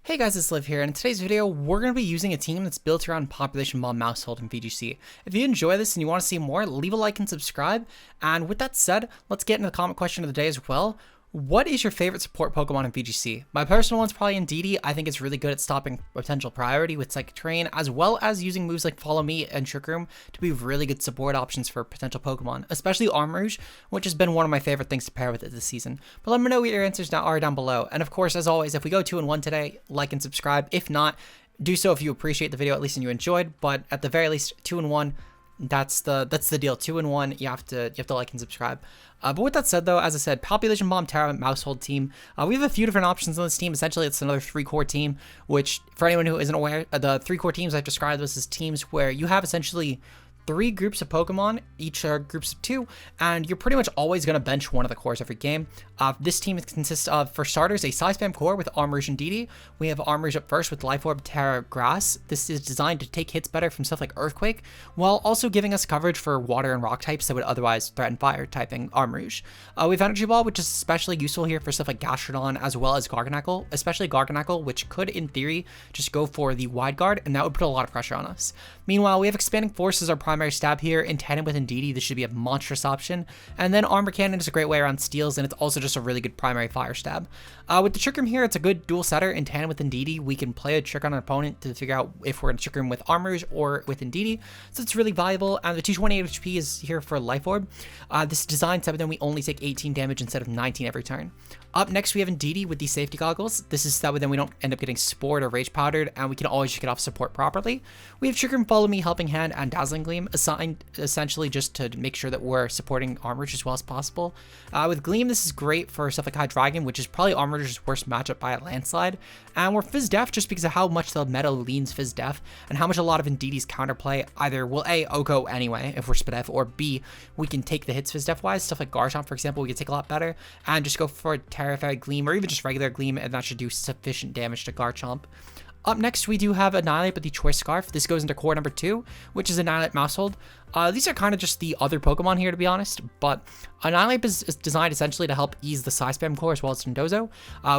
Hey guys, it's Liv here, and in today's video, we're going to be using a team that's built around Population Bomb, Maushold, and VGC. If you enjoy this and you want to see more, leave a like and subscribe. And with that said, let's get into the comment question of the day as well. What is your favorite support Pokemon in VGC? My personal one's probably Indeedee. I think it's really good at stopping potential priority with Psychic Terrain, as well as using moves like Follow Me and Trick Room to be really good support options for potential Pokemon, especially Armrouge, which has been one of my favorite things to pair with it this season. But let me know what your answers are down below. And of course, as always, if we go 2-1 today, like and subscribe. If not, do so if you appreciate the video at least and you enjoyed. But at the very least, 2-1. That's the deal. 2-1. You have to like and subscribe. But with that said, though, as I said, Population Bomb, Terra, Maushold team. We have a few different options on this team. Essentially, it's another 3-core team, which for anyone who isn't aware, the 3-core teams I've described this as teams where you have essentially 3 groups of Pokemon, each are groups of 2, and you're pretty much always going to bench one of the cores every game. This team consists of, for starters, a Psy Spam core with Armrouge and Indeedee. We have Armrouge up first with Life Orb, Terra, Grass. This is designed to take hits better from stuff like Earthquake, while also giving us coverage for Water and Rock types that would otherwise threaten Fire typing Armrouge. We have Energy Ball, which is especially useful here for stuff like Gastrodon, as well as Garganacl, especially Garganacl, which could, in theory, just go for the Wide Guard, and that would put a lot of pressure on us. Meanwhile, we have Expanding Force as our primary stab here. In tandem with Indeedee, this should be a monstrous option. And then Armor Cannon is a great way around steals, and it's also just a really good primary fire stab. With the Trick Room here, it's a good dual setter. In tandem with Indeedee, we can play a trick on an opponent to figure out if we're in Trick Room with Armrouge or with Indeedee, so it's really valuable. And the 228 HP is here for Life Orb. This is designed so that we only take 18 damage instead of 19 every turn. Up next, we have Indeedee with these safety goggles. This is that way then we don't end up getting spored or rage powdered, and we can always just get off support properly. We have Trick Room, Follow Me, Helping Hand, and Dazzling Gleam, assigned essentially just to make sure that we're supporting Armrouge as well as possible. With Gleam, this is great for stuff like Hydreigon, which is probably Armrouge's worst matchup by a landslide. And we're Fizz Def just because of how much the meta leans Fizz Def, and how much a lot of Indeedee's counterplay either will A, OHKO anyway if we're Spidef, or B, we can take the hits Fizz Def wise. Stuff like Garchomp, for example, we can take a lot better, and just go for Terra Gleam, or even just regular Gleam, and that should do sufficient damage to Garchomp. Up next, we do have Annihilate with the Choice Scarf. This goes into core number 2, which is Annihilate Maushold. These are kind of just the other Pokemon here, to be honest, but Annihilate is designed essentially to help ease the Psy Spam core as well as Dondozo.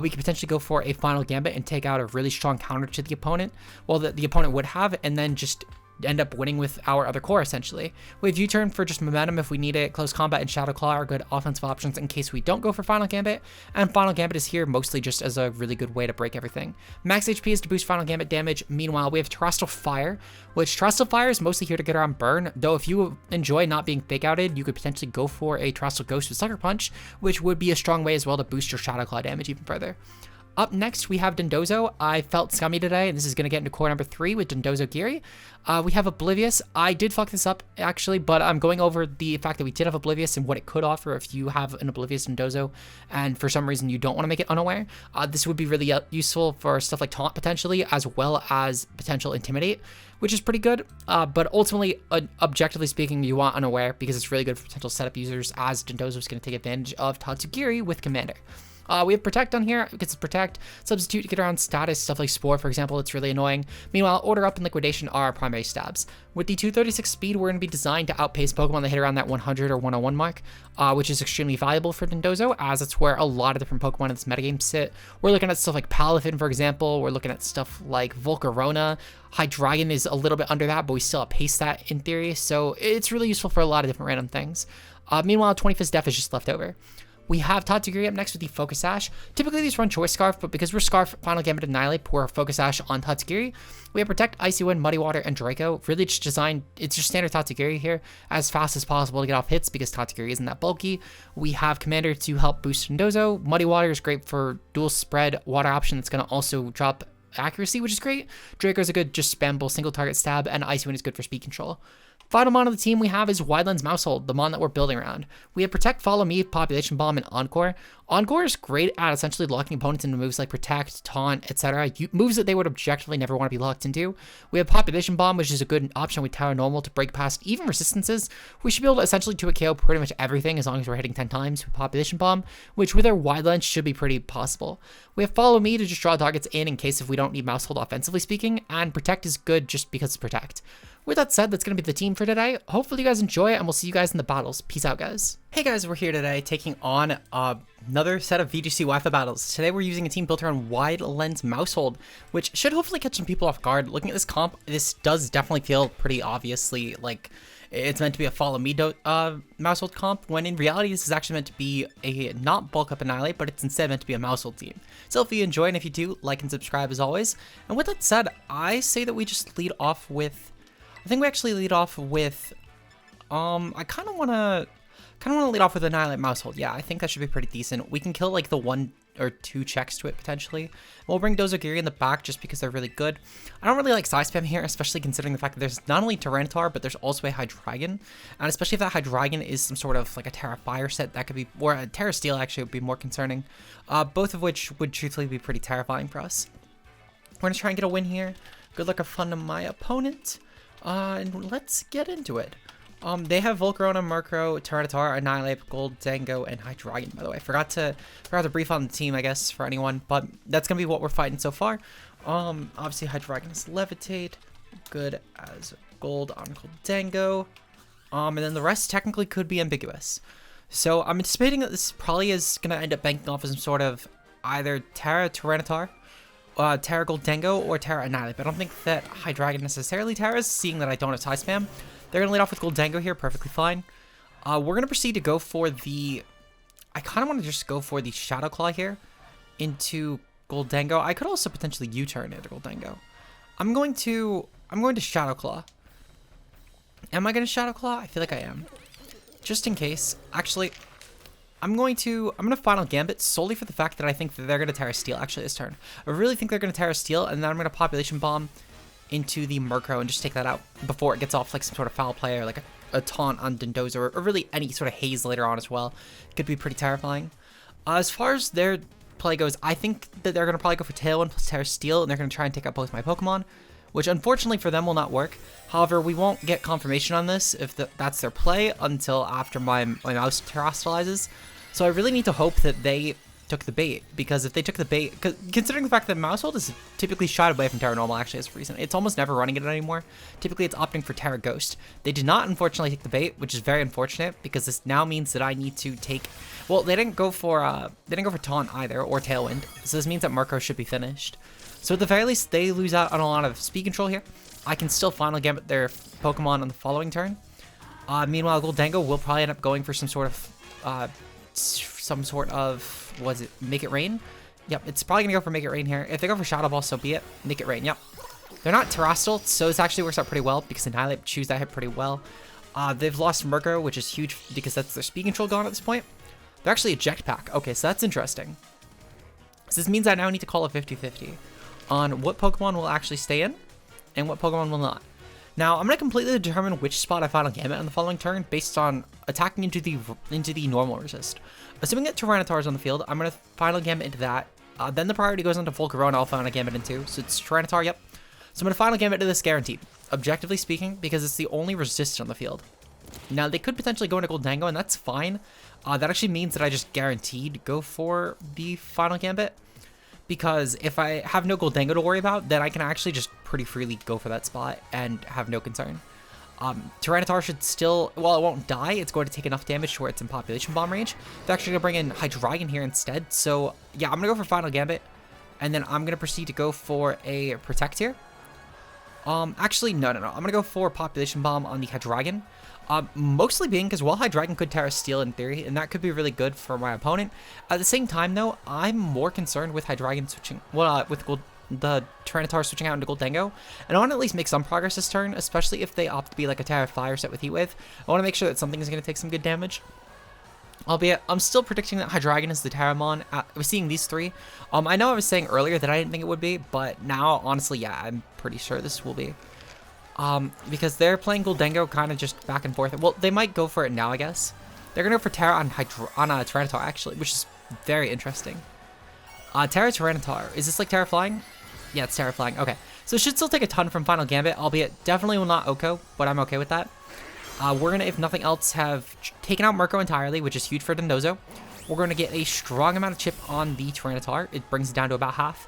We could potentially go for a Final Gambit and take out a really strong counter to the opponent, well, the opponent would have, and then just end up winning with our other core, essentially. We have U-Turn for just momentum if we need it. Close Combat and Shadow Claw are good offensive options in case we don't go for Final Gambit, and Final Gambit is here mostly just as a really good way to break everything. Max HP is to boost Final Gambit damage. Meanwhile, we have Terastal Fire, which Terastal Fire is mostly here to get around burn, though if you enjoy not being fake outed, you could potentially go for a Terastal Ghost with Sucker Punch, which would be a strong way as well to boost your Shadow Claw damage even further. Up next, we have Dondozo. I felt scummy today, and this is going to get into core number 3 with Dondozo Geary. We have Oblivious. I did fuck this up, actually, but I'm going over the fact that we did have Oblivious and what it could offer if you have an Oblivious Dondozo, and for some reason you don't want to make it unaware. This would be really useful for stuff like Taunt, potentially, as well as potential Intimidate, which is pretty good. But ultimately, objectively speaking, you want Unaware because it's really good for potential setup users, as Dondozo is going to take advantage of Tatsugiri with Commander. We have Protect on here. It gets Protect. Substitute to get around status, stuff like Spore, for example. It's really annoying. Meanwhile, Order Up and Liquidation are our primary stabs. With the 236 speed, we're going to be designed to outpace Pokemon that hit around that 100 or 101 mark, which is extremely valuable for Dondozo, as it's where a lot of different Pokemon in this metagame sit. We're looking at stuff like Palafin, for example. We're looking at stuff like Volcarona. Hydreigon is a little bit under that, but we still outpace that in theory, so it's really useful for a lot of different random things. Meanwhile, 25th Def is just left over. We have Tatsugiri up next with the Focus Sash. Typically, these run Choice Scarf, but because we're Scarf, Final Gambit, and Annihilate, we're Focus Sash on Tatsugiri. We have Protect, Icy Wind, Muddy Water, and Draco. Really just designed, it's just standard Tatsugiri here, as fast as possible to get off hits because Tatsugiri isn't that bulky. We have Commander to help boost Dondozo. Muddy Water is great for dual spread water option that's going to also drop accuracy, which is great. Draco's a good just spammable single target stab, and Icy Wind is good for speed control. Final mon of the team we have is Widelands Maushold, the mon that we're building around. We have Protect, Follow Me, Population Bomb, and Encore. Encore is great at essentially locking opponents into moves like Protect, Taunt, etc. Moves that they would objectively never want to be locked into. We have Population Bomb, which is a good option with Terra Normal to break past even resistances. We should be able to essentially 2-KO pretty much everything as long as we're hitting 10 times with Population Bomb, which with our Widelands should be pretty possible. We have Follow Me to just draw targets in case if we don't need Maushold offensively speaking, and Protect is good just because it's Protect. With that said, that's going to be the team for today. Hopefully you guys enjoy it, and we'll see you guys in the battles. Peace out, guys. Hey guys, we're here today taking on another set of VGC Wi-Fi battles. Today we're using a team built around Wide Lens Maushold, which should hopefully catch some people off guard. Looking at this comp, this does definitely feel pretty obviously like it's meant to be a follow me Maushold comp, when in reality this is actually meant to be a not bulk up annihilate, but it's instead meant to be a Maushold team. So if you enjoy, and if you do, like and subscribe as always. And with that said, I say that we just lead off with, I think we actually lead off with, I kind of want to lead off with Annihilate Maushold. Yeah, I think that should be pretty decent. We can kill like the 1 or 2 checks to it potentially. We'll bring Dozogiri in the back just because they're really good. I don't really like side spam here, especially considering the fact that there's not only Tyranitar, but there's also a Hydreigon. And especially if that Hydreigon is some sort of like a Terra Fire set, that could be, or a Terra Steel actually would be more concerning. Both of which would truthfully be pretty terrifying for us. We're going to try and get a win here. Good luck, have fun to my opponent. And let's get into it. They have Volcarona, Murkrow, Tyranitar, Annihilate, Goldango, and Hydreigon, by the way. I forgot to brief on the team, I guess, for anyone, but that's gonna be what we're fighting so far. Obviously Hydreigon is Levitate, good as gold on Goldango. And then the rest technically could be ambiguous. So I'm anticipating that this probably is gonna end up banking off as some sort of either Terra Tyranitar, Terra Goldango, or Terra Annihilate. But I don't think that Hydreigon necessarily Terras, seeing that I don't have tie spam. They're going to lead off with Goldango here, perfectly fine. We're going to proceed to go for the, I kind of want to just go for the Shadow Claw here into Goldango. I could also potentially U-turn into Goldango. I'm going to Shadow Claw. Am I going to Shadow Claw? I feel like I am. Just in case. Actually, I'm going to Final Gambit solely for the fact that I think that they're going to Terra Steel actually this turn. I really think they're going to Terra Steel, and then I'm going to Population Bomb into the Murkrow and just take that out before it gets off like some sort of foul play or like a taunt on Dondozo, or really any sort of haze later on as well. Could be pretty terrifying. As far as their play goes, I think that they're going to probably go for Tailwind plus Terra Steel, and they're going to try and take out both my Pokemon, which unfortunately for them will not work. However, we won't get confirmation on this if that's their play until after my mouse terastalizes. So I really need to hope that they took the bait, because if they took the bait, considering the fact that Maushold is typically shied away from Terra Normal actually as a reason, it's almost never running it anymore. Typically it's opting for Terra Ghost. They did not unfortunately take the bait, which is very unfortunate, because this now means that I need to take, well, they didn't go for Taunt either, or Tailwind, so this means that Murkrow should be finished. So at the very least, they lose out on a lot of speed control here. I can still Final Gambit their Pokemon on the following turn. Meanwhile, Goldango will probably end up going for some sort of, was it Make It Rain? Yep, it's probably gonna go for Make It Rain here. If they go for Shadow Ball, so be it. Make It Rain, yep. They're not Terastal, so this actually works out pretty well, because Annihilate chews that hit pretty well. They've lost Murkrow, which is huge, because that's their speed control gone at this point. They're actually Eject Pack. Okay, so that's interesting. So this means I now need to call a 50-50 on what Pokemon will actually stay in, and what Pokemon will not. Now, I'm going to completely determine which spot I Final Gambit on the following turn based on attacking into the normal resist. Assuming that Tyranitar is on the field, I'm going to Final Gambit into that. Then the priority goes into Volcarona, I'll Final Gambit into. So it's Tyranitar, yep. So I'm going to Final Gambit into this guaranteed, objectively speaking, because it's the only resist on the field. Now, they could potentially go into Goldango, and that's fine. That actually means that I just guaranteed go for the Final Gambit, because if I have no Goldango to worry about, then I can actually just pretty freely go for that spot and have no concern. Tyranitar should still, well, it won't die. It's going to take enough damage to where it's in Population Bomb range. They're actually going to bring in Hydreigon here instead. So, yeah, I'm going to go for Final Gambit, and then I'm going to proceed to go for a Protect here. Actually, no. I'm going to go for Population Bomb on the Hydreigon. Mostly being because, well, Hydreigon could Terra Steel in theory, and that could be really good for my opponent. At the same time, though, I'm more concerned with Hydreigon switching, well, the Tyranitar switching out into Goldango, and I want to at least make some progress this turn, especially if they opt to be like a Terra Fire set with Heat Wave. I want to make sure that something is going to take some good damage. Albeit, I'm still predicting that Hydreigon is the Terramon. We're seeing these three. I know I was saying earlier that I didn't think it would be, but now, honestly, yeah, I'm pretty sure this will be. Because they're playing Goldango kind of just back and forth. Well, they might go for it now, I guess. They're going to go for Terra on Tyranitar, actually, which is very interesting. Terra Tyranitar. Is this like Terra Flying? Yeah, it's Terra Flying. Okay. So it should still take a ton from Final Gambit, albeit definitely will not Oko, but I'm okay with that. We're going to, if nothing else, have taken out Murkrow entirely, which is huge for Dondozo. We're going to get a strong amount of chip on the Tyranitar. It brings it down to about half.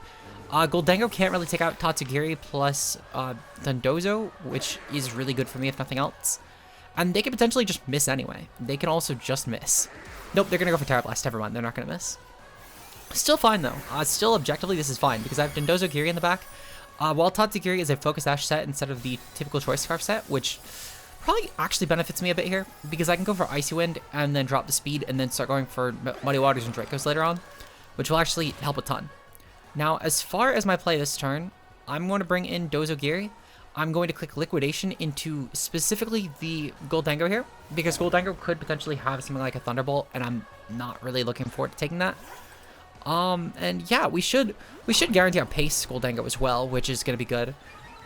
Goldango can't really take out Tatsugiri plus Dondozo, which is really good for me if nothing else. And they could potentially just miss anyway. They can also just miss. Nope, they're going to go for Terra Blast. Never mind, they're not going to miss. Still fine though. Still objectively, this is fine because I have Dondozo Giri in the back. While Tatsugiri is a Focus Sash set instead of the typical Choice Scarf set, which probably actually benefits me a bit here because I can go for Icy Wind and then drop the speed and then start going for Muddy Waters and Dracos later on, which will actually help a ton. Now, as far as my play this turn, I'm going to bring in Dozogiri. I'm going to click Liquidation into specifically the Goldango here because Goldango could potentially have something like a Thunderbolt, and I'm not really looking forward to taking that. And yeah, we should guarantee our pace Goldango as well, which is going to be good.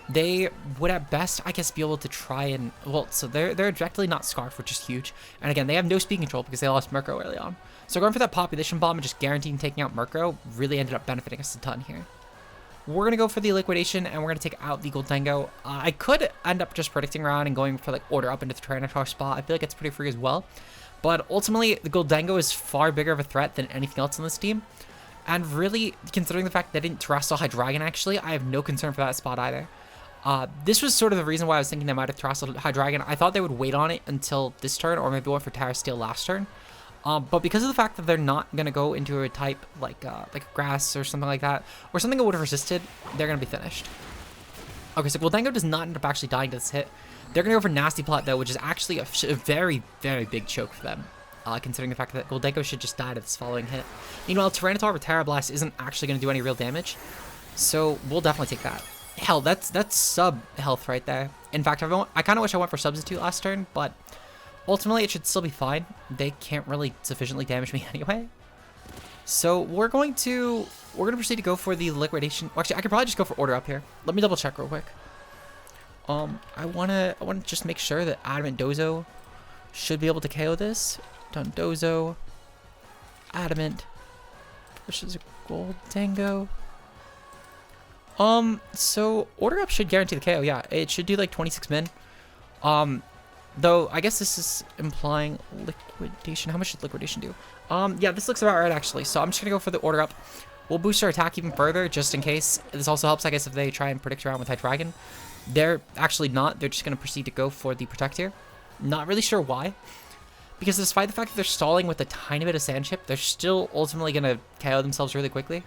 They would at best, I guess, be able to try and, well, so they're directly not Scarf, which is huge. And again, they have no speed control because they lost Murkrow early on. So going for that Population Bomb and just guaranteeing taking out Murkrow really ended up benefiting us a ton here. We're going to go for the Liquidation, and we're going to take out the Goldango. I could end up just predicting around and going for, like, Order Up into the Tyranitar spot. I feel like it's pretty free as well. But ultimately, the Goldango is far bigger of a threat than anything else on this team. And really, considering the fact that they didn't Terastal Hydreigon, actually, I have no concern for that spot either. This was sort of the reason why I was thinking they might have Terastal Hydreigon. I thought they would wait on it until this turn, or maybe went for Terrasteel last turn. But because of the fact that they're not going to go into a type like Grass or something like that, or something that would have resisted, they're going to be finished. Okay, so Goldango does not end up actually dying to this hit. They're going to go for Nasty Plot, though, which is actually a very, very big choke for them, considering the fact that Goldango should just die to this following hit. Meanwhile, Tyranitar with Terra Blast isn't actually going to do any real damage, so we'll definitely take that. Hell, that's sub health right there. In fact, I kind of wish I went for Substitute last turn, but ultimately it should still be fine. They can't really sufficiently damage me anyway. So we're going to proceed to go for the Liquidation. Well, actually, I could probably just go for Order Up here. Let me double check real quick. I wanna just make sure that Adamant Dozo should be able to KO this. Dondozo, Adamant versus Goldango. So Order Up should guarantee the KO. Yeah, it should do like 26 min. Though I guess this is implying Liquidation. How much should Liquidation do? Yeah, this looks about right actually. So I'm just gonna go for the Order Up. We'll boost our attack even further just in case. This also helps, I guess, if they try and predict around with Hydreigon. They're actually not. They're just gonna proceed to go for the Protect here. Not really sure why. Because despite the fact that they're stalling with a tiny bit of Sand Chip, they're still ultimately going to KO themselves really quickly.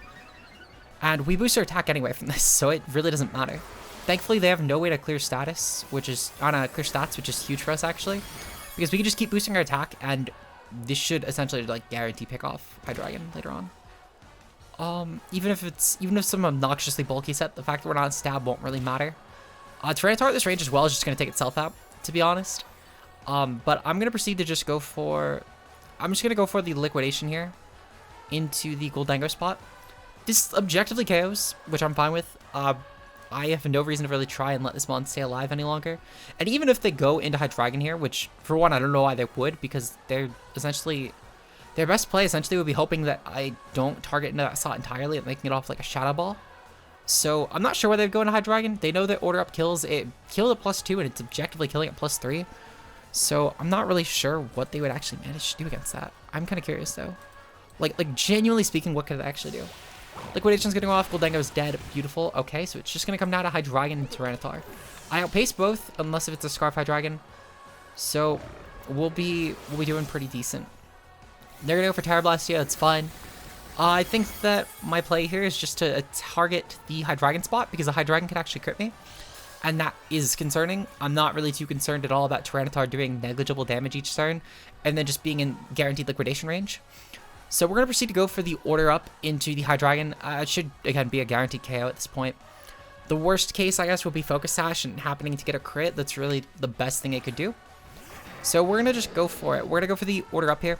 And we boost our attack anyway from this, so it really doesn't matter. Thankfully, they have no way to clear status, which is clear stats, which is huge for us actually, because we can just keep boosting our attack, and this should essentially like guarantee pick off Hydreigon later on. Even if some obnoxiously bulky set, the fact that we're not on stab won't really matter. Tyranitar at this range as well is just going to take itself out, to be honest. But I'm going to proceed to just go for... I'm just going to go for the Liquidation here into the Goldango spot. This objectively KOs, which I'm fine with. I have no reason to really try and let this mon stay alive any longer. And even if they go into Hydreigon here, which, for one, I don't know why they would, because they're essentially... Their best play essentially would be hoping that I don't target into that slot entirely and making it off like a Shadow Ball. So I'm not sure why they'd go into Hydreigon. They know that Order Up kills. It killed at +2 and it's objectively killing at +3. So I'm not really sure what they would actually manage to do against that. I'm kind of curious though. Like genuinely speaking, what could it actually do? Liquidation's gonna go off. Goldango's dead. Beautiful. Okay, so it's just gonna come down to Hydreigon and Tyranitar. I outpace both, unless if it's a Scarf Hydreigon. So we'll be doing pretty decent. They're gonna go for Terra Blast. Yeah, that's fine. I think that my play here is just to target the Hydreigon spot because the Hydreigon can actually crit me. And that is concerning. I'm not really too concerned at all about Tyranitar doing negligible damage each turn and then just being in guaranteed liquidation range. So we're going to proceed to go for the Order Up into the Hydreigon. It should, again, be a guaranteed KO at this point. The worst case, I guess, would be Focus Sash and happening to get a crit. That's really the best thing it could do. So we're going to just go for it. We're going to go for the Order Up here.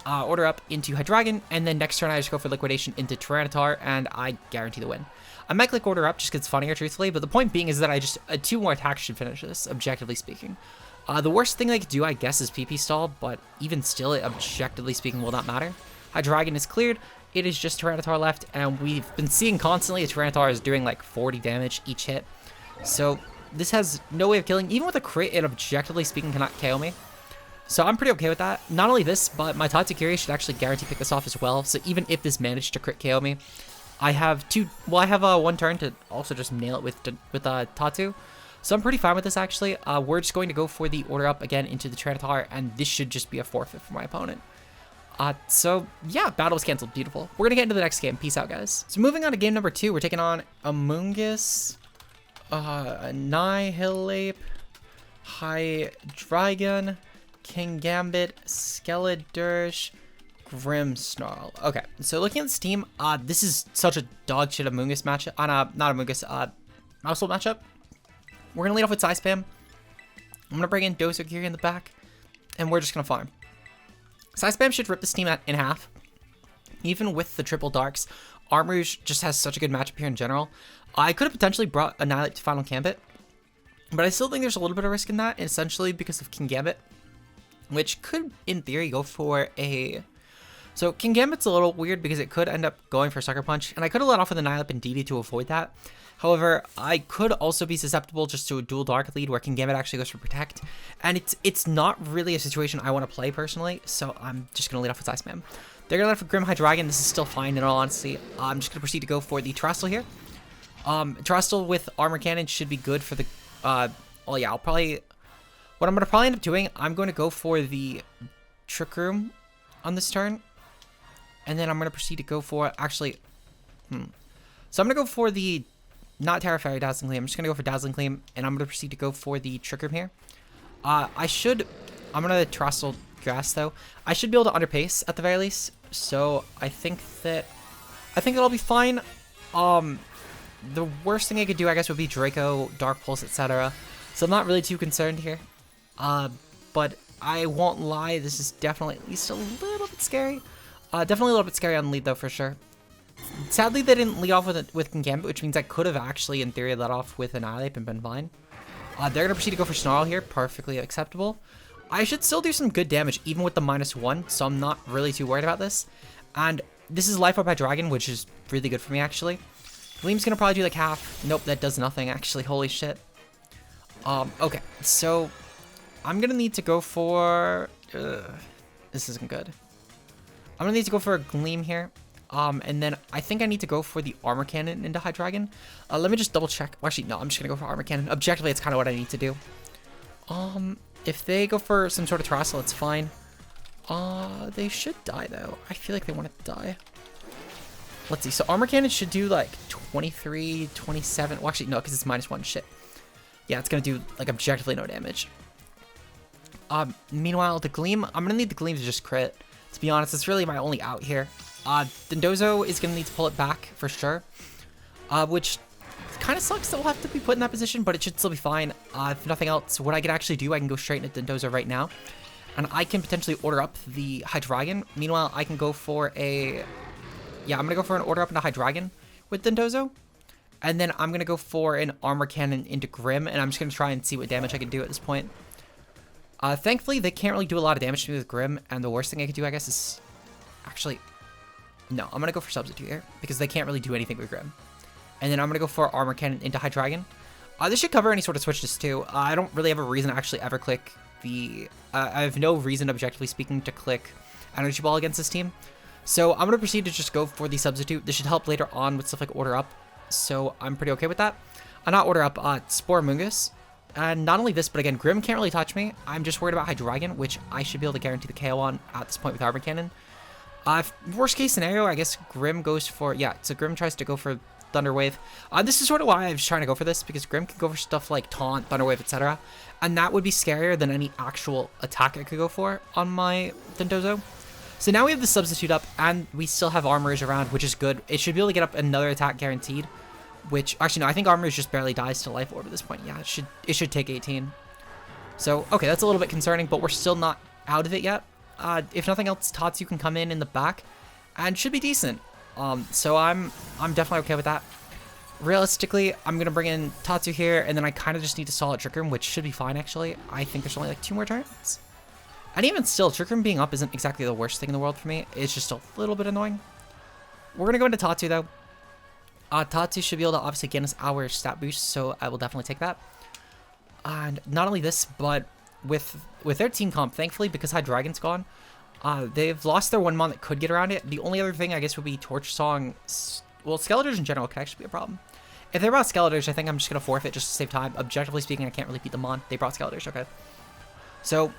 Order Up into Hydreigon, and then next turn I just go for Liquidation into Tyranitar, and I guarantee the win. I might click Order Up just because it's funnier, truthfully, but the point being is that I just, 2 more attacks should finish this, objectively speaking. The worst thing they could do, I guess, is PP stall, but even still, it objectively speaking will not matter. Hydreigon is cleared, it is just Tyranitar left, and we've been seeing constantly a Tyranitar is doing like 40 damage each hit. So this has no way of killing. Even with a crit, it objectively speaking cannot KO me. So I'm pretty okay with that. Not only this, but my Tatsukiri should actually guarantee pick this off as well. So even if this managed to crit KO me, I have one turn to also just nail it with Tatu. So I'm pretty fine with this, actually. We're just going to go for the order up again into the Terastal, and this should just be a forfeit for my opponent. So yeah, battle was canceled. Beautiful. We're going to get into the next game. Peace out, guys. So moving on to game number 2, we're taking on Amoonguss, Annihilate, Hydreigon, Kingambit, Skeledirge, Grimmsnarl. Okay, so looking at this team, this is such a dog shit Amoonguss matchup. Not Amoonguss, Maushold matchup. We're gonna lead off with Psy Spam. I'm gonna bring in Dozo Gear in the back, and we're just gonna farm. Psy Spam should rip this team in half. Even with the triple darks, Armrouge just has such a good matchup here in general. I could have potentially brought Annihilate to Final Gambit, but I still think there's a little bit of risk in that, essentially because of Kingambit, which could, in theory, go for a... So Kingambit's a little weird because it could end up going for Sucker Punch, and I could have let off with Annihilate and DD to avoid that. However, I could also be susceptible just to a dual Dark lead where Kingambit actually goes for Protect, and it's not really a situation I want to play personally, so I'm just going to lead off with Psy Spam. They're going to let off with Grim Hydreigon. This is still fine in all honesty. I'm just going to proceed to go for the Terastal here. Terastal with Armor Cannon should be good for the... well, yeah, what I'm going to probably end up doing, I'm going to go for the Trick Room on this turn. And then I'm going to proceed to go for, actually, So I'm going to go for the, not Terra Fairy Dazzling Gleam. I'm just going to go for Dazzling Gleam, and I'm going to proceed to go for the Trick Room here. I'm going to Terastal Grass, though. I should be able to underpace at the very least, so I think it'll be fine. The worst thing I could do, I guess, would be Draco, Dark Pulse, etc. So I'm not really too concerned here. But I won't lie, this is definitely at least a little bit scary. Definitely a little bit scary on lead, though, for sure. Sadly, they didn't lead off with Kingambit, which means I could have actually, in theory, let off with Annihilate and been fine. They're going to proceed to go for Snarl here. Perfectly acceptable. I should still do some good damage, even with the -1, so I'm not really too worried about this. And this is Life Up by Dragon, which is really good for me, actually. Gleam's going to probably do like half. Nope, that does nothing, actually. Holy shit. Okay, so I'm going to need to go for... this isn't good. I'm going to need to go for a Gleam here. And then I think I need to go for the Armor Cannon into Hydreigon. Let me just double check. Well, actually, no, I'm just going to go for Armor Cannon. Objectively, it's kind of what I need to do. If they go for some sort of Terastal, it's fine. They should die, though. I feel like they want to die. Let's see. So Armor Cannon should do like 23, 27. Well, actually, no, because it's -1. Shit. Yeah, it's going to do like objectively no damage. Meanwhile, the Gleam, I'm going to need the Gleam to just crit. To be honest, it's really my only out here. Dondozo is going to need to pull it back for sure. Which kind of sucks that we'll have to be put in that position, but it should still be fine. If nothing else, what I could actually do, I can go straight into Dondozo right now. And I can potentially order up the Hydreigon. Meanwhile, I can go for a... Yeah, I'm going to go for an order up into Hydreigon with Dondozo. And then I'm going to go for an Armor Cannon into Grim, and I'm just going to try and see what damage I can do at this point. Thankfully, they can't really do a lot of damage to me with Grim, and the worst thing I could do, I guess, is... Actually, no, I'm going to go for Substitute here, because they can't really do anything with Grim. And then I'm going to go for Armor Cannon into Hydreigon. This should cover any sort of switches, too. I don't really have a reason to actually ever click the... I have no reason, objectively speaking, to click Energy Ball against this team. So I'm going to proceed to just go for the Substitute. This should help later on with stuff like Order Up. So I'm pretty okay with that. Not Order Up, Spore Amoonguss. And not only this, but again, Grim can't really touch me. I'm just worried about Hydreigon, which I should be able to guarantee the KO on at this point with Armor Cannon. Worst case scenario, I guess Grim goes for... Yeah, so Grim tries to go for Thunder Wave. This is sort of why I was trying to go for this, because Grim can go for stuff like Taunt, Thunder Wave, etc. And that would be scarier than any actual attack I could go for on my Dondozo. So now we have the Substitute up, and we still have Armorage around, which is good. It should be able to get up another attack guaranteed, which... Actually, no, I think Armorage just barely dies to Life Orb at this point. Yeah, it should take 18. So, okay, that's a little bit concerning, but we're still not out of it yet. If nothing else, Tatsu can come in the back, and should be decent. So I'm definitely okay with that. Realistically, I'm going to bring in Tatsu here, and then I kind of just need to stall at Trick Room, which should be fine, actually. I think there's only like 2 more turns. And even still, Trick Room being up isn't exactly the worst thing in the world for me. It's just a little bit annoying. We're going to go into Tatsu, though. Tatsu should be able to obviously get us our stat boost, so I will definitely take that. And not only this, but with their team comp, thankfully, because Hydreigon's gone, they've lost their one mon that could get around it. The only other thing, I guess, would be Torch Song well, Skeletors in general could actually be a problem. If they brought Skeletors, I think I'm just going to forfeit just to save time. Objectively speaking, I can't really beat them on. They brought Skeletors, okay. So,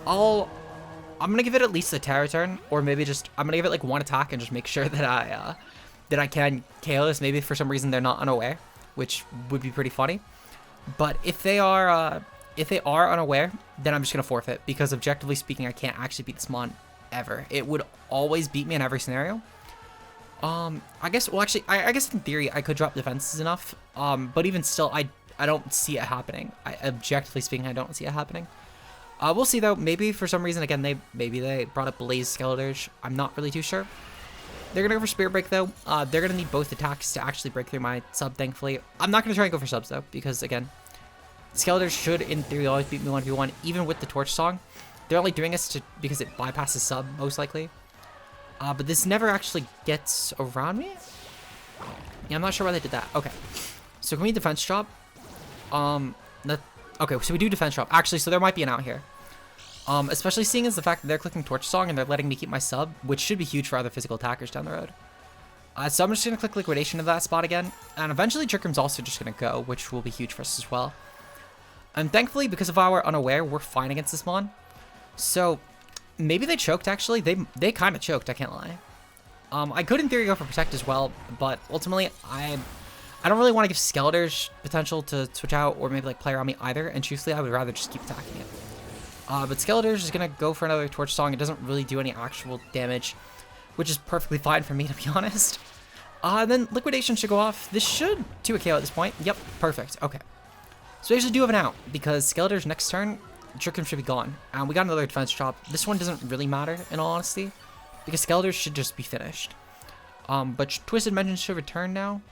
I'm going to give it at least a Terra turn, or maybe just, I'm going to give it like one attack and just make sure that I can KO this. Maybe for some reason they're not unaware, which would be pretty funny. But if they are unaware, then I'm just going to forfeit, because objectively speaking, I can't actually beat this mon ever. It would always beat me in every scenario. I guess, well, actually, I guess in theory, I could drop defenses enough, but even still, I don't see it happening. Objectively speaking, I don't see it happening. We'll see, though. Maybe for some reason, again, maybe they brought up Blaze Skeletors. I'm not really too sure. They're going to go for Spirit Break, though. They're going to need both attacks to actually break through my sub, thankfully. I'm not going to try and go for subs, though, because, again, Skeletors should, in theory, always beat me 1v1, even with the Torch Song. They're only doing this because it bypasses sub, most likely. But this never actually gets around me. Yeah, I'm not sure why they did that. Okay. So can we defense drop? Okay, so we do defense drop. Actually, so there might be an out here. Especially seeing as the fact that they're clicking Torch Song and they're letting me keep my sub, which should be huge for other physical attackers down the road. So I'm just going to click Liquidation to that spot again. And eventually Trick Room's also just going to go, which will be huge for us as well. And thankfully, because of our unaware, we're fine against this mon. So maybe they choked, actually. They kind of choked, I can't lie. I could in theory go for Protect as well, but ultimately I don't really want to give Skeletors potential to switch out or maybe like play around me either, and truthfully I would rather just keep attacking it. But Skeletors is going to go for another Torch Song. It doesn't really do any actual damage, which is perfectly fine for me, to be honest. Then Liquidation should go off. This should do a KO at this point. Yep, perfect. Okay. So we actually do have an out, because Skeletors next turn, Trick Room should be gone. And we got another defense drop. This one doesn't really matter, in all honesty, because Skeletors should just be finished. But Twisted Dimensions should return now.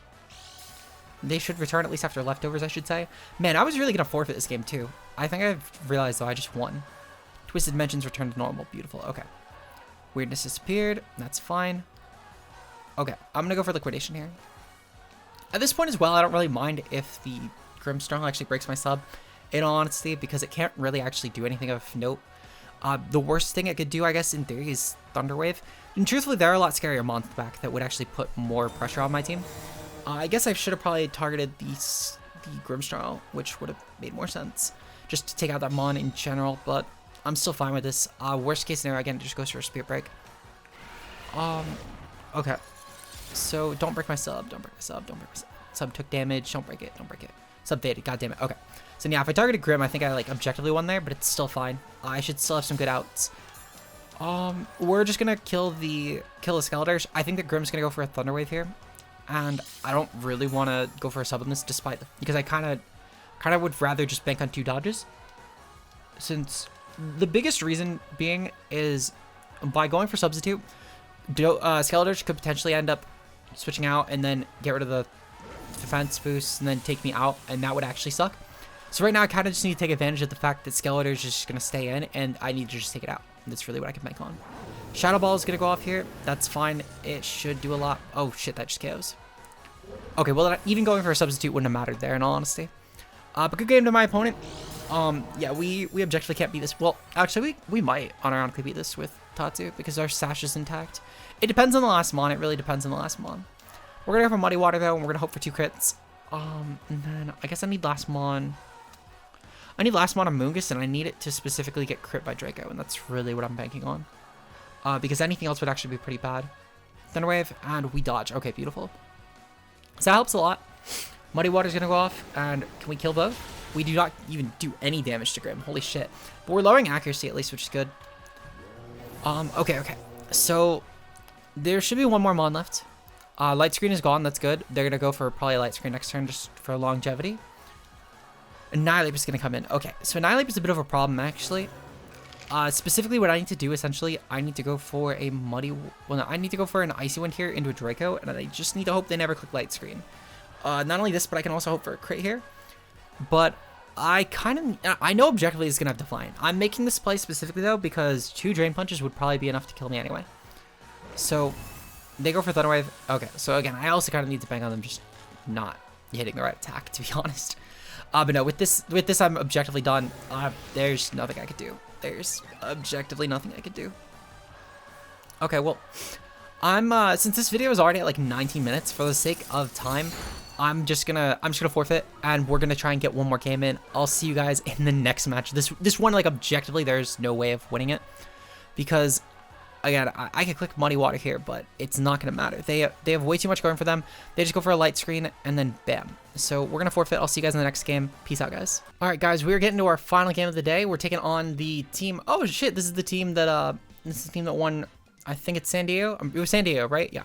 They should return, at least after leftovers, I should say. Man, I was really going to forfeit this game, too. I think I've realized, though, I just won. Twisted Dimensions returned to normal. Beautiful. Okay. Weirdness disappeared. That's fine. Okay. I'm going to go for Liquidation here. At this point as well, I don't really mind if the Grimmsnarl actually breaks my sub, in all honesty, because it can't really actually do anything of note. The worst thing it could do, I guess, in theory, is Thunderwave. And truthfully, there are a lot scarier mons back that would actually put more pressure on my team. I guess I should have probably targeted the Grimmsnarl, which would have made more sense, just to take out that mon in general, but I'm still fine with this. Worst case scenario, again, it just goes for a Spirit Break. Okay. So, don't break my sub, don't break my sub, don't break my sub. Sub took damage, don't break it, don't break it. Sub faded, god damn it, okay. So yeah, if I targeted Grim, I think I like objectively won there, but it's still fine. I should still have some good outs. We're just gonna kill the Skeletors. I think that Grim's gonna go for a Thunderwave here. And I don't really want to go for a sub on this, because I kind of would rather just bank on 2 dodges. Since the biggest reason being is by going for Substitute, Skeletors could potentially end up switching out and then get rid of the defense boost and then take me out, and that would actually suck. So right now I kind of just need to take advantage of the fact that Skeletors is just going to stay in, and I need to just take it out. That's really what I can bank on. Shadow Ball is going to go off here. That's fine. It should do a lot. Oh shit, that just KOs. Okay, well, even going for a substitute wouldn't have mattered there, in all honesty. But good game to my opponent. Yeah, we objectively can't beat this. Well, actually, we might unironically beat this with Tatsu, because our sash is intact. It depends on the last mon. It really depends on the last mon. We're going to go for Muddy Water, though, and we're going to hope for 2 crits. And then I guess I need last mon. I need last mon on Moongus, and I need it to specifically get crit by Draco, and that's really what I'm banking on. Because anything else would actually be pretty bad. Thunderwave, and we dodge. Okay, beautiful. So that helps a lot. Muddy Water's gonna go off, and can we kill both? We do not even do any damage to Grim. Holy shit. But we're lowering accuracy at least, which is good. Okay. So there should be one more mon left. Light Screen is gone. That's good. They're gonna go for probably Light Screen next turn just for longevity. Annihilate is gonna come in. Okay, so Annihilate is a bit of a problem actually. Specifically, what I need to do, essentially, I need to go for a I need to go for an Icy Wind here into a Draco, and I just need to hope they never click Light Screen. Not only this, but I can also hope for a crit here. But I know objectively it's going to have Defiant. I'm making this play specifically, though, because 2 Drain Punches would probably be enough to kill me anyway. So, they go for Thunderwave. Okay, so again, I also kind of need to bang on them just not hitting the right attack, to be honest. But no, with this I'm objectively done. There's nothing I could do. There's objectively nothing I could do. Okay, well, Since this video is already at like 19 minutes, for the sake of time, I'm just gonna forfeit, and we're gonna try and get one more game in. I'll see you guys in the next match. This one, like, objectively, there's no way of winning it, because again, I could click Muddy Water here, but it's not gonna matter. They have way too much going for them. They just go for a light screen, and then bam. So we're gonna forfeit. I'll see you guys in the next game. Peace out, guys. All right, guys, we're getting to our final game of the day. We're taking on the team. Oh shit, this is the team that won. I think it's San Diego. It was San Diego, right? Yeah.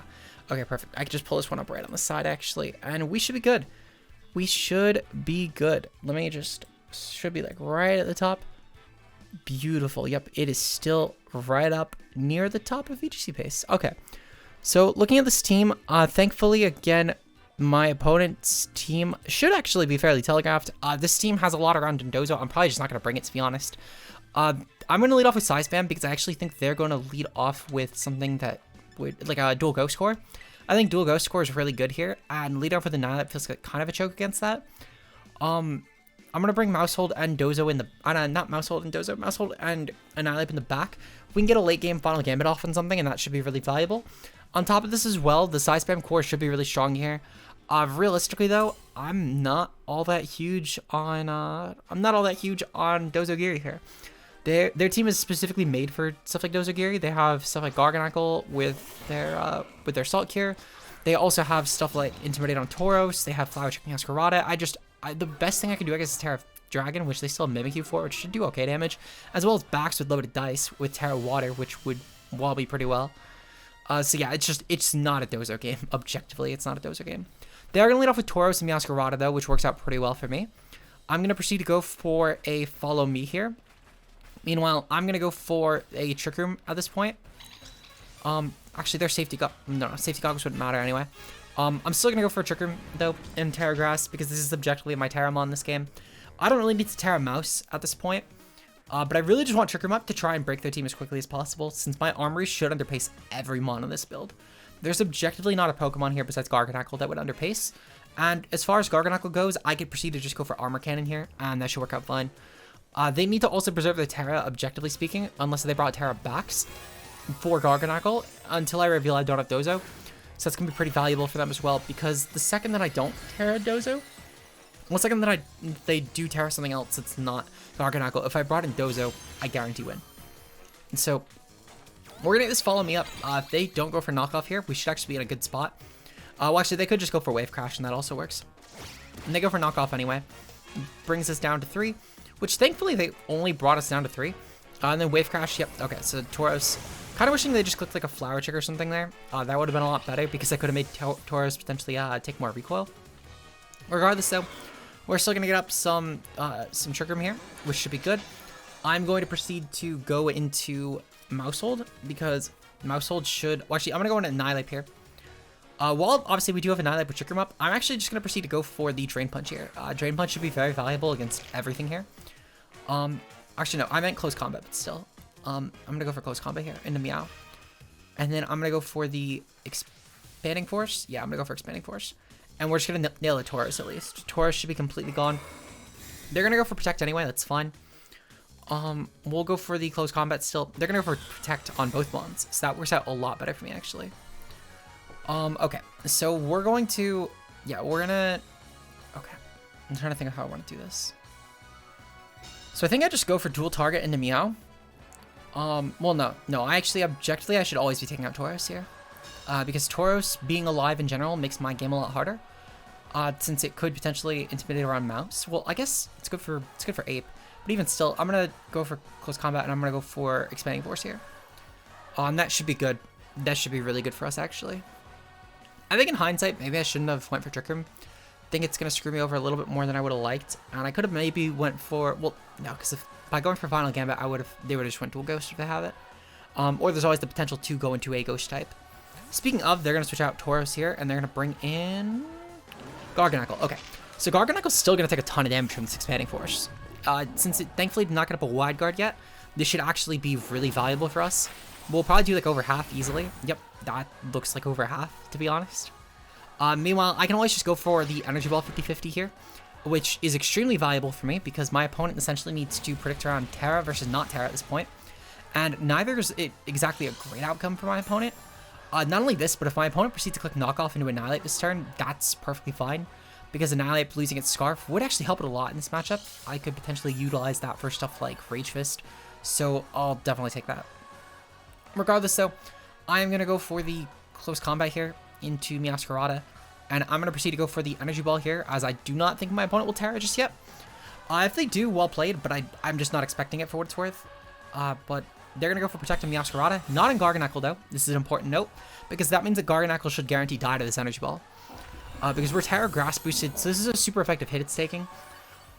Okay, perfect. I can just pull this one up right on the side, actually, and we should be good. We should be good. Let me just, should be like right at the top. Beautiful. Yep, it is still right up near the top of VGC pace. Okay, so looking at this team, thankfully, again, my opponent's team should actually be fairly telegraphed. This team has a lot around Dozo. I'm probably just not going to bring it, to be honest. I'm going to lead off with Size Spam because I actually think they're going to lead off with something that would, like a Dual Ghost Core. I think Dual Ghost Core is really good here, and lead off with Annihilate feels like kind of a choke against that. I'm going to bring Maushold and Dozo in the, not Maushold and Dozo, Maushold and Annihilate in the back. We can get a late game Final Gambit off on something, and that should be really valuable. On top of this as well, the Size Spam core should be really strong here. Realistically though, I'm not all that huge on Dozo Giri here. Their team is specifically made for stuff like Dozo Giri. They have stuff like Garganacl with their Salt Cure. They also have stuff like Intimidate on Tauros. They have Flower Chicken Masquerada. The best thing I can do, I guess, is Terra Dragon, which they still have Mimikyu for, which should do okay damage, as well as Backs with limited dice with Terra Water, which would wobble pretty well. So yeah, it's not a Dozo game. Objectively, it's not a Dozo game. They are going to lead off with Tauros and Masquerada, though, which works out pretty well for me. I'm going to proceed to go for a Follow Me here. Meanwhile, I'm going to go for a Trick Room at this point. Actually, their Safety Goggles wouldn't matter anyway. I'm still going to go for a Trick Room, though, in Terra Grass, because this is objectively my Terramon in this game. I don't really need to Terra Mouse at this point, but I really just want Trick Room up to try and break their team as quickly as possible, since my Armory should underpace every mon on this build. There's objectively not a Pokemon here besides Garganacl that would underpace, and as far as Garganacl goes, I could proceed to just go for Armor Cannon here, and that should work out fine. They need to also preserve their Terra, objectively speaking, unless they brought Terra Backs for Garganacl, until I reveal I don't have Dozo. So that's going to be pretty valuable for them as well, because the second that I don't Terra Dozo, the second that they do Terra something else, it's not Garganacl. If I brought in Dozo, I guarantee win. And so we're going to get this Follow Me Up. If they don't go for Knockoff here, we should actually be in a good spot. Well, actually, they could just go for Wave Crash, and that also works. And they go for Knockoff anyway. Brings us down to 3, which thankfully they only brought us down to 3. And then Wave Crash, yep, okay, so Tauros. Kind of wishing they just clicked like a Flower Chick or something there. That would have been a lot better, because I could have made Tauros potentially take more recoil. Regardless though, we're still going to get up some Trick Room here, which should be good. I'm going to proceed to go into Maushold, because Maushold should, well, actually I'm going to go into Annihilate here. While obviously we do have Annihilate with Trick Room up, I'm actually just going to proceed to go for the Drain Punch here. Drain Punch should be very valuable against everything here. Actually no, I meant Close Combat, but still. I'm going to go for Close Combat here into Meow. And then I'm going to go for the Expanding Force. Yeah, I'm going to go for Expanding Force. And we're just going to nail the Tauros at least. Tauros should be completely gone. They're going to go for Protect anyway, that's fine. We'll go for the Close Combat still. They're going to go for Protect on both Mons. So that works out a lot better for me, actually. Okay. So we're going to, yeah, we're going to, okay. I'm trying to think of how I want to do this. So I think I just go for Dual Target into Meow. Well, no, I actually, objectively, I should always be taking out Tauros here. Because Tauros being alive in general makes my game a lot harder. Since it could potentially intimidate around Mouse. Well, I guess it's good for Ape. But even still, I'm going to go for Close Combat, and I'm going to go for Expanding Force here. And that should be good. That should be really good for us, actually. I think in hindsight, maybe I shouldn't have went for Trick Room. I think it's going to screw me over a little bit more than I would have liked. And I could have maybe went for, well, no, because by going for Final Gambit, they would have just went Dual Ghost if they have it. Or there's always the potential to go into a Ghost type. Speaking of, they're going to switch out Tauros here, and they're going to bring in Garganacl. Okay, so Garganacl's still going to take a ton of damage from this Expanding Force. Since it thankfully did not get up a Wide Guard yet, this should actually be really valuable for us. We'll probably do like over half easily. Yep, that looks like over half, to be honest. Meanwhile, I can always just go for the Energy Ball 50-50 here, which is extremely valuable for me because my opponent essentially needs to predict around Terra versus not Terra at this point. And neither is it exactly a great outcome for my opponent. Not only this, but if my opponent proceeds to click Knockoff into Annihilate this turn, that's perfectly fine. Because Annihilate losing its Scarf would actually help it a lot in this matchup. I could potentially utilize that for stuff like Rage Fist. So I'll definitely take that. Regardless though, I am going to go for the close combat here into Meowscarada. And I'm going to proceed to go for the Energy Ball here, as I do not think my opponent will Terra just yet. If they do, well played, but I'm just not expecting it for what it's worth. But they're going to go for Protect on Meowscarada. Not in Garganacl though. This is an important note, because that means that Garganacl should guarantee die to this Energy Ball. Because we're Terra Grass boosted, so this is a super effective hit it's taking.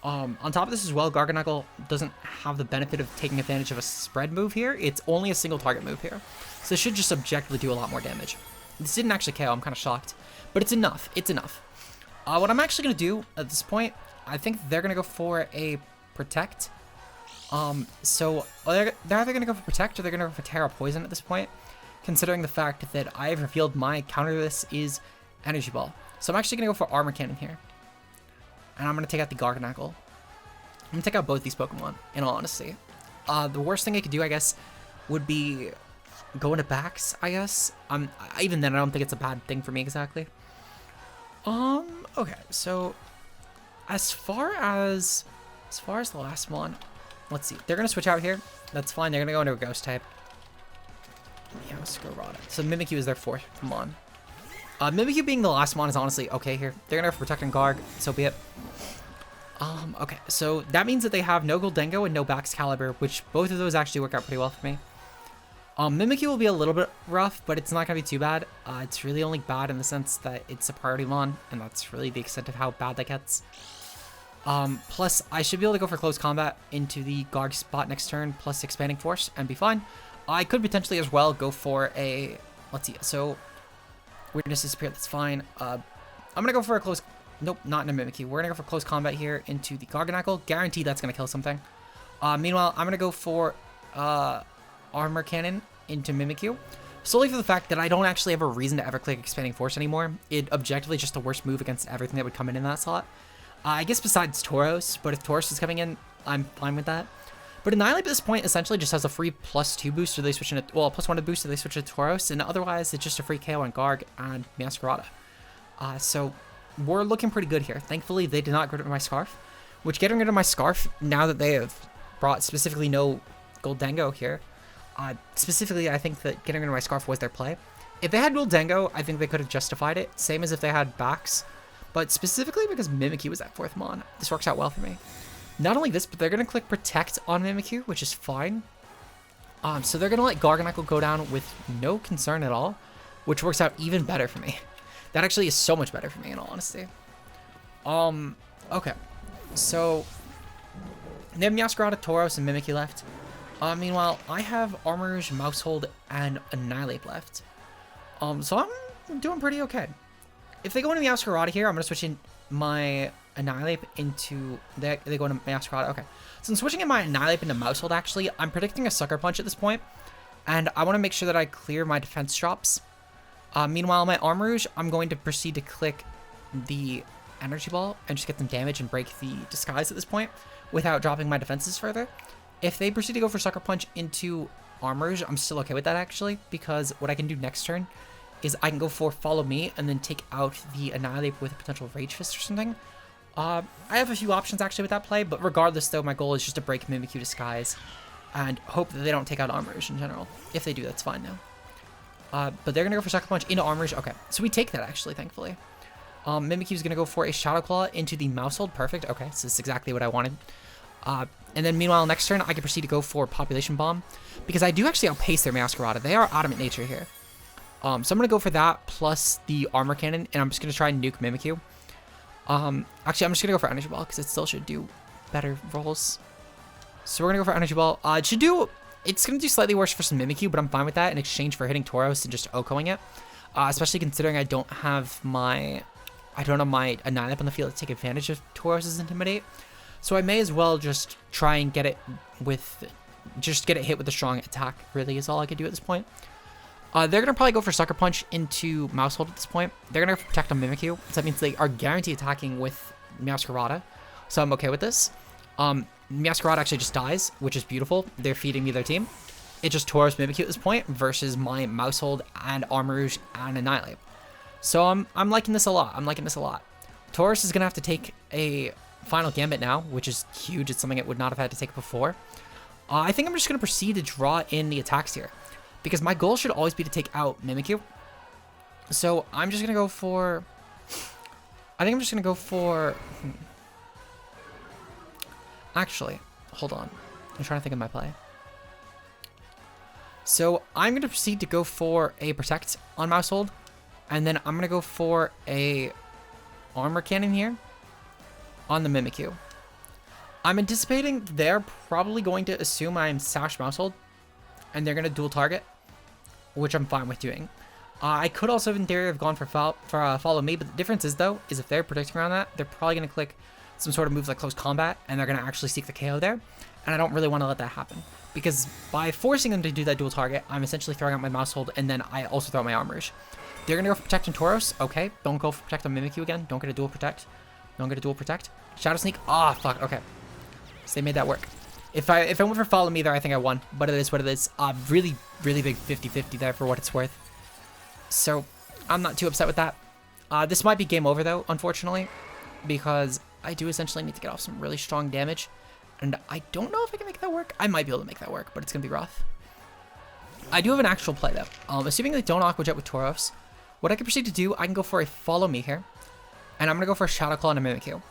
On top of this as well, Garganacl doesn't have the benefit of taking advantage of a spread move here. It's only a single target move here. So this should just objectively do a lot more damage. This didn't actually KO, I'm kind of shocked. But it's enough, it's enough. What I'm actually going to do at this point, I think they're going to go for a Protect. So they're either going to go for Protect or they're going to go for Terra Poison at this point, considering the fact that I've revealed my counter to this is Energy Ball. So I'm actually going to go for Armor Cannon here. And I'm going to take out the Garganacl. I'm going to take out both these Pokemon, in all honesty. The worst thing I could do, I guess, would be go into backs, I guess. Even then, I don't think it's a bad thing for me exactly. Okay, so as far as the last one, let's see. They're gonna switch out here. That's fine. They're gonna go into a Ghost type. Meowscarada. So Mimikyu is their fourth Pokemon. Mimikyu being the last one is honestly okay here. They're gonna go for Protect and Garg, so be it. Okay, so that means that they have no Goldengo and no Baxcalibur, which both of those actually work out pretty well for me. Mimikyu will be a little bit rough, but it's not going to be too bad. It's really only bad in the sense that it's a priority mon, and that's really the extent of how bad that gets. Plus, I should be able to go for close combat into the Garg spot next turn, plus Expanding Force, and be fine. I could potentially as well go for a... Let's see, so... Weirdness disappeared, that's fine. I'm going to go for a close... Nope, not in a Mimikyu. We're going to go for close combat here into the Garganacl. Guaranteed that's going to kill something. Meanwhile, I'm going to go for... Armor Cannon into Mimikyu, solely for the fact that I don't actually have a reason to ever click Expanding Force anymore. It objectively just the worst move against everything that would come in that slot. I guess besides Tauros, but if Tauros is coming in, I'm fine with that. But Annihilate at this point essentially just has a free +2 boost, or they switch into, well, +1 boost, so they switch to Tauros, and otherwise it's just a free KO on Garg and Meowscarada. So we're looking pretty good here. Thankfully, they did not get rid of my Scarf, which getting rid of my Scarf, now that they have brought specifically no Goldengo here, specifically, I think that getting rid of my Scarf was their play. If they had Goldengo, I think they could have justified it. Same as if they had Bax. But specifically because Mimikyu was that fourth mon, this works out well for me. Not only this, but they're going to click Protect on Mimikyu, which is fine. So they're going to let Garganacl go down with no concern at all, which works out even better for me. That actually is so much better for me, in all honesty. Okay. So, they have Meowscarada, Tauros, and Mimikyu left. Meanwhile, I have Armorage, Maushold, and Annihilate left. So I'm doing pretty okay. If they go into Meowscarada here, I'm going to switch in my Annihilate into... They go into Meowscarada, okay. So I'm switching in my Annihilate into Maushold, actually. I'm predicting a Sucker Punch at this point, and I want to make sure that I clear my defense drops. Meanwhile, my Armorage, I'm going to proceed to click the Energy Ball and just get some damage and break the Disguise at this point without dropping my defenses further. If they proceed to go for Sucker Punch into Armorage, I'm still okay with that, actually, because what I can do next turn is I can go for Follow Me and then take out the Annihilate with a potential Rage Fist or something. I have a few options, actually, with that play, but regardless, though, my goal is just to break Mimikyu Disguise and hope that they don't take out Armorage in general. If they do, that's fine, though. But they're going to go for Sucker Punch into Armorage. Okay, so we take that, actually, thankfully. Mimikyu's going to go for a Shadow Claw into the Maushold. Perfect. Okay, so this is exactly what I wanted. And then meanwhile, next turn, I can proceed to go for Population Bomb, because I do actually outpace their Meowscarada. They are Adamant Nature here. So I'm going to go for that, plus the Armor Cannon, and I'm just going to try and nuke Mimikyu. Actually, I'm just going to go for Energy Ball, because it still should do better rolls. So we're going to go for Energy Ball. It's going to do slightly worse for some Mimikyu, but I'm fine with that in exchange for hitting Tauros and just OHKOing it. Especially considering I don't have my Annihilate on the field to take advantage of Tauros' Intimidate. So I may as well just try and get it hit with a strong attack, really, is all I could do at this point. They're going to probably go for Sucker Punch into Maushold at this point. They're going to protect on Mimikyu, so that means they are guaranteed attacking with Meowscarada, so I'm okay with this. Meowscarada actually just dies, which is beautiful. They're feeding me their team. It's just Tauros Mimikyu at this point versus my Maushold and Armarouge and Annihilate. So I'm liking this a lot. I'm liking this a lot. Tauros is going to have to take a final gambit now, which is huge. It's something it would not have had to take before. I think I'm just going to proceed to draw in the attacks here, because my goal should always be to take out Mimikyu. So I'm just going to go for... I think I'm just going to go for... Actually, hold on. I'm trying to think of my play. So I'm going to proceed to go for a Protect on Maushold, and then I'm going to go for a Armor Cannon here on the Mimikyu. I'm anticipating they're probably going to assume I'm Sash Maushold, and they're going to dual target, which I'm fine with doing. I could also, in theory, have gone for Follow Me, but the difference is, though, is if they're protecting around that, they're probably going to click some sort of moves like Close Combat, and they're going to actually seek the KO there, and I don't really want to let that happen, because by forcing them to do that dual target, I'm essentially throwing out my Maushold, and then I also throw out my Armarouge. They're going to go for Protect and Tauros. Okay, don't go for Protect on Mimikyu again. Don't get a dual Protect. Don't get a dual Protect. Shadow Sneak. Ah, oh, fuck. Okay. So they made that work. If I went for Follow Me there, I think I won. But it is what it is. Really, really big 50-50 there for what it's worth. So I'm not too upset with that. This might be game over, though, unfortunately, because I do essentially need to get off some really strong damage. And I don't know if I can make that work. I might be able to make that work, but it's going to be rough. I do have an actual play, though. Assuming they don't Aqua Jet with Tauros, what I can proceed to do, I can go for a Follow Me here. And I'm going to go for a Shadow Claw and a Mimikyu.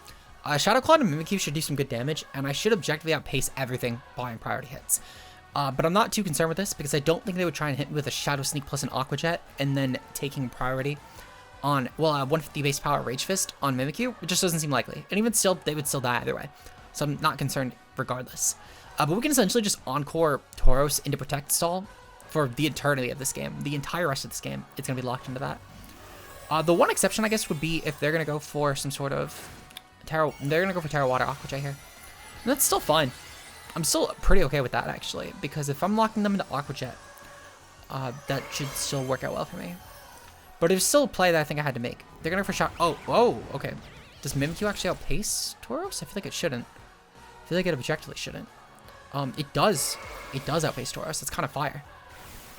Shadow Claw and a Mimikyu should do some good damage, and I should objectively outpace everything buying priority hits. But I'm not too concerned with this, because I don't think they would try and hit me with a Shadow Sneak plus an Aqua Jet, and then taking priority on, well, 150 base power Rage Fist on Mimikyu. It just doesn't seem likely. And even still, they would still die either way. So I'm not concerned regardless. But we can essentially just Encore Tauros into Protect stall for the eternity of this game. The entire rest of this game, it's going to be locked into that. The one exception, I guess, would be if they're going to go for some sort of... they're going to go for Terra Water Aqua Jet here. And that's still fine. I'm still pretty okay with that, actually, because if I'm locking them into Aqua Jet, that should still work out well for me. But it's still a play that I think I had to make. They're going to go for shot... Oh, whoa, okay. Does Mimikyu actually outpace Tauros? I feel like it shouldn't. I feel like it objectively shouldn't. It does. It does outpace Tauros. It's kind of fire.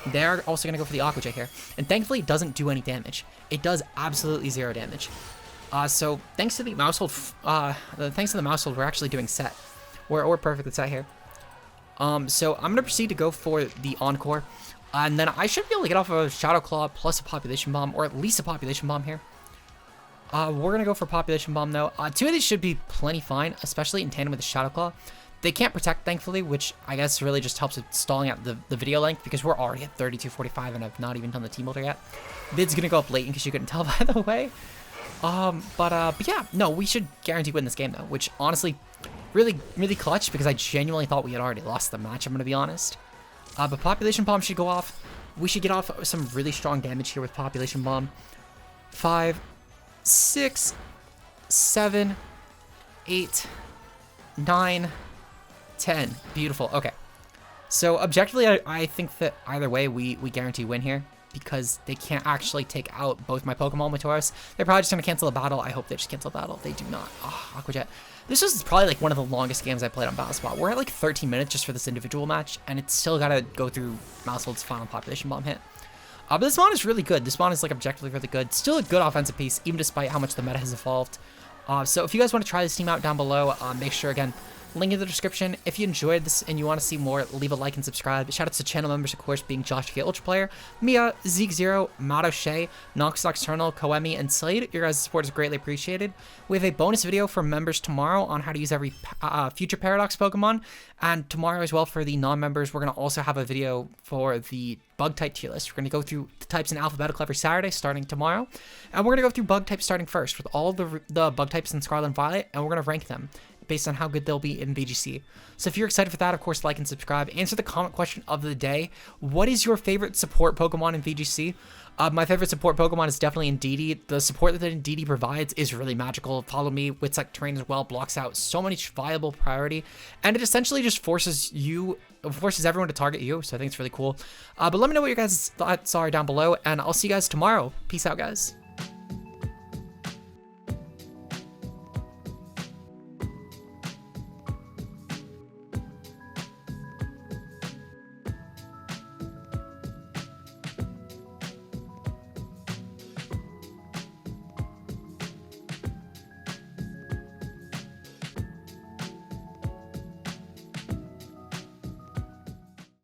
They're also going to go for the Aqua Jet here. And thankfully, it doesn't do any damage. It does absolutely 0 damage. So thanks to the Maushold, we're actually doing set. We're perfectly set here. So I'm going to proceed to go for the Encore. And then I should be able to get off of a Shadow Claw plus a Population Bomb, or at least a Population Bomb here. We're going to go for Population Bomb, though. 2 of these should be plenty fine, especially in tandem with the Shadow Claw. They can't Protect, thankfully, which I guess really just helps with stalling out the video length, because we're already at 32:45 and I've not even done the team builder yet. Vid's going to go up late in case you couldn't tell, by the way. But yeah, no, we should guarantee win this game, though, which honestly, really, really clutch, because I genuinely thought we had already lost the match, I'm going to be honest. But Population Bomb should go off. We should get off some really strong damage here with Population Bomb. 5, 6, 7, 8, 9, 10. Beautiful. Okay. So objectively, I think that either way, we guarantee win here, because they can't actually take out both my Pokemon with Tauros. They're probably just going to cancel a battle. I hope they just cancel a battle. They do not. Oh, Aqua Jet. This is probably like one of the longest games I played on BattleSpot. We're at like 13 minutes just for this individual match, and it's still got to go through Maushold's final Population Bomb hit. But this mod is really good. This mod is like objectively really good. Still a good offensive piece, even despite how much the meta has evolved. So if you guys want to try this team out down below, make sure, again, link in the description. If you enjoyed this and you want to see more, leave a like and subscribe. Shoutouts to channel members, of course, being Josh K Ultra Player, Mia, Zeke0, Mato Shea, Nox Nocturnal, Koemi, and Slade. Your guys' support is greatly appreciated. We have a bonus video for members tomorrow on how to use every future Paradox Pokemon. And tomorrow as well for the non-members, we're going to also have a video for the bug type tier list. We're going to go through the types in alphabetical every Saturday starting tomorrow. And we're going to go through bug types starting first with all the bug types in Scarlet and Violet, and we're going to rank them based on how good they'll be in VGC. So if you're excited for that, of course, like and subscribe. Answer the comment question of the day. What is your favorite support Pokemon in VGC? My favorite support Pokemon is definitely Indeedee. The support that Indeedee provides is really magical. Follow Me with Psychic Terrain as well blocks out so much viable priority, and it essentially just forces everyone to target you. So I think it's really cool. But let me know what your guys' thoughts are down below, and I'll see you guys tomorrow. Peace out, guys.